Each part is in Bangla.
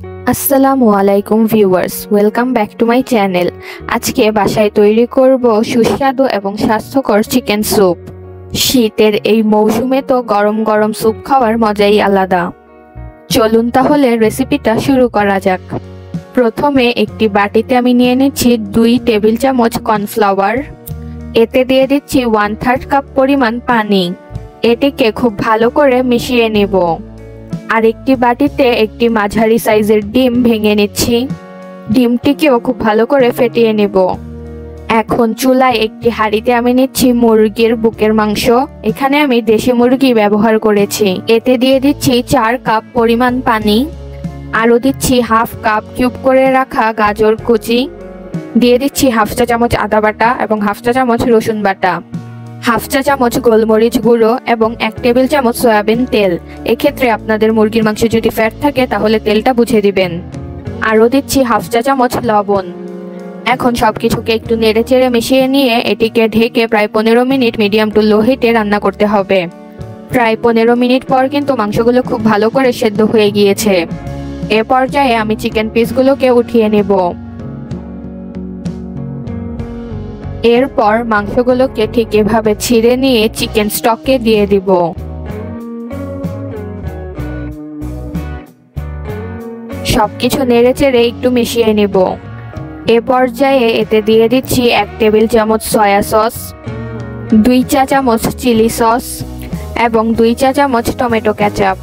আসসালামু আলাইকুম viewers, welcome back to my channel. আজকে বাসায় তৈরি করব সুস্বাদু এবং স্বাস্থ্যকর চিকেন স্যুপ। শীতের এই মৌসুমে তো গরম গরম স্যুপ খাওয়ার মজাই আলাদা। চলুন তাহলে রেসিপিটা শুরু করা যাক। প্রথমে একটি বাটিতে আমি নিয়ে নিচ্ছি 2 টেবিল চামচ কর্নফ্লাওয়ার। এতে দিয়ে দিচ্ছি 1/3 কাপ পরিমাণ পানি। এটিকে খুব ভালো করে মিশিয়ে নেব। আর একটি বাটিতে একটি মাঝারি সাইজের ডিম ভেঙে নিচ্ছি। ডিমটিকেও খুব ভালো করে ফেটিয়ে নেব। এখন চুলায় একটি হাঁড়িতে আমি নিচ্ছি মুরগির বুকের মাংস। এখানে আমি দেশি মুরগি ব্যবহার করেছি। এতে দিয়ে দিচ্ছি 4 কাপ পরিমাণ পানি। আরও দিচ্ছি 1/2 কাপ কিউব করে রাখা গাজর কুচি। দিয়ে দিচ্ছি 1/2 চা চামচ আদা বাটা এবং 1/2 চা চামচ রসুন বাটা, 1/2 চা চামচ গোলমরিচ গুঁড়ো এবং 1 টেবিল চামচ সয়াবিন তেল। এক্ষেত্রে আপনাদের মুরগির মাংসে যদি ফ্যাট থাকে তাহলে তেলটা বুঝে দিবেন। আরও দিচ্ছি 1/2 চা চামচ লবণ। এখন সবকিছুকে একটু নেড়েচেড়ে মিশিয়ে নিয়ে এটিকে ঢেকে প্রায় 15 মিনিট মিডিয়াম টু লো হিটে রান্না করতে হবে। প্রায় 15 মিনিট পর কিন্তু মাংসগুলো খুব ভালো করে সেদ্ধ হয়ে গিয়েছে। এ পর্যায়ে আমি চিকেন পিসগুলোকে উঠিয়ে নেব। এরপর মাংসগুলোকে ঠিক এভাবে ছিঁড়ে নিয়ে চিকেন স্টকে দিয়ে দিব। সবকিছু নেড়েচেড়ে একটু মিশিয়ে নিব। এ পর্যায়ে এতে দিয়ে দিচ্ছি 1 টেবিল চামচ সয়া সস, 2 চা চামচ চিলি সস এবং 2 চা চামচ টমেটো কেচাপ।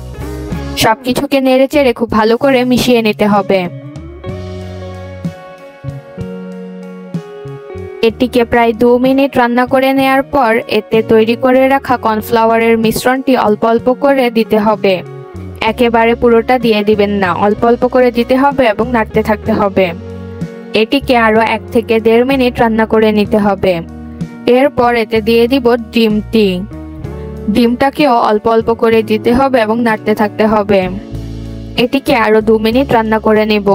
সবকিছুকে নেড়েচেড়ে খুব ভালো করে মিশিয়ে নিতে হবে। এটিকে প্রায় 2 মিনিট রান্না করে নেয়ার পর এতে তৈরি করে রাখা কর্নফ্লাওয়ারের মিশ্রণটি অল্প অল্প করে দিতে হবে। একেবারে পুরোটা দিয়ে দিবেন না, অল্প অল্প করে দিতে হবে এবং নাড়তে থাকতে হবে। এটিকে আরও 1 থেকে 1.5 মিনিট রান্না করে নিতে হবে। এরপর এতে দিয়ে দিব ডিমটাকেও অল্প অল্প করে দিতে হবে এবং নাড়তে থাকতে হবে। এটিকে আরও 2 মিনিট রান্না করে নেব।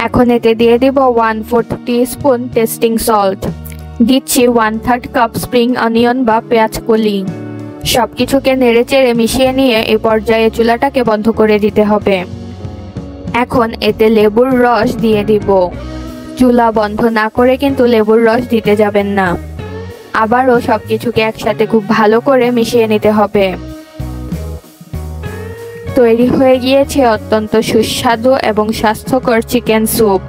এখন এতে দিয়ে দিব 1/4 টিস্পুন টেস্টিং সল্ট। দিচ্ছি 1/3 কাপ স্প্রিং অনিয়ন বা পেঁয়াজ কলি। সবকিছুকে নেড়েচেড়ে মিশিয়ে নিয়ে এই পর্যায়ে চুলাটাকে বন্ধ করে দিতে হবে। এখন এতে লেবুর রস দিয়ে দিব। চুলা বন্ধ না করে কিন্তু লেবুর রস দিতে যাবেন না। আবারও সবকিছুকে একসাথে খুব ভালো করে মিশিয়ে নিতে হবে। তৈরি হয়ে গিয়েছে অত্যন্ত সুস্বাদু এবং স্বাস্থ্যকর চিকেন স্যুপ।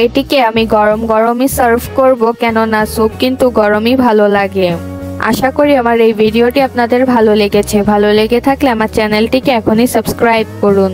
এটিকে আমি গরম গরমই সার্ভ করব, কেননা স্যুপ কিন্তু গরমই ভালো লাগে। আশা করি আমার এই ভিডিওটি আপনাদের ভালো লেগেছে। ভালো লেগে থাকলে আমার চ্যানেলটিকে এখনই সাবস্ক্রাইব করুন।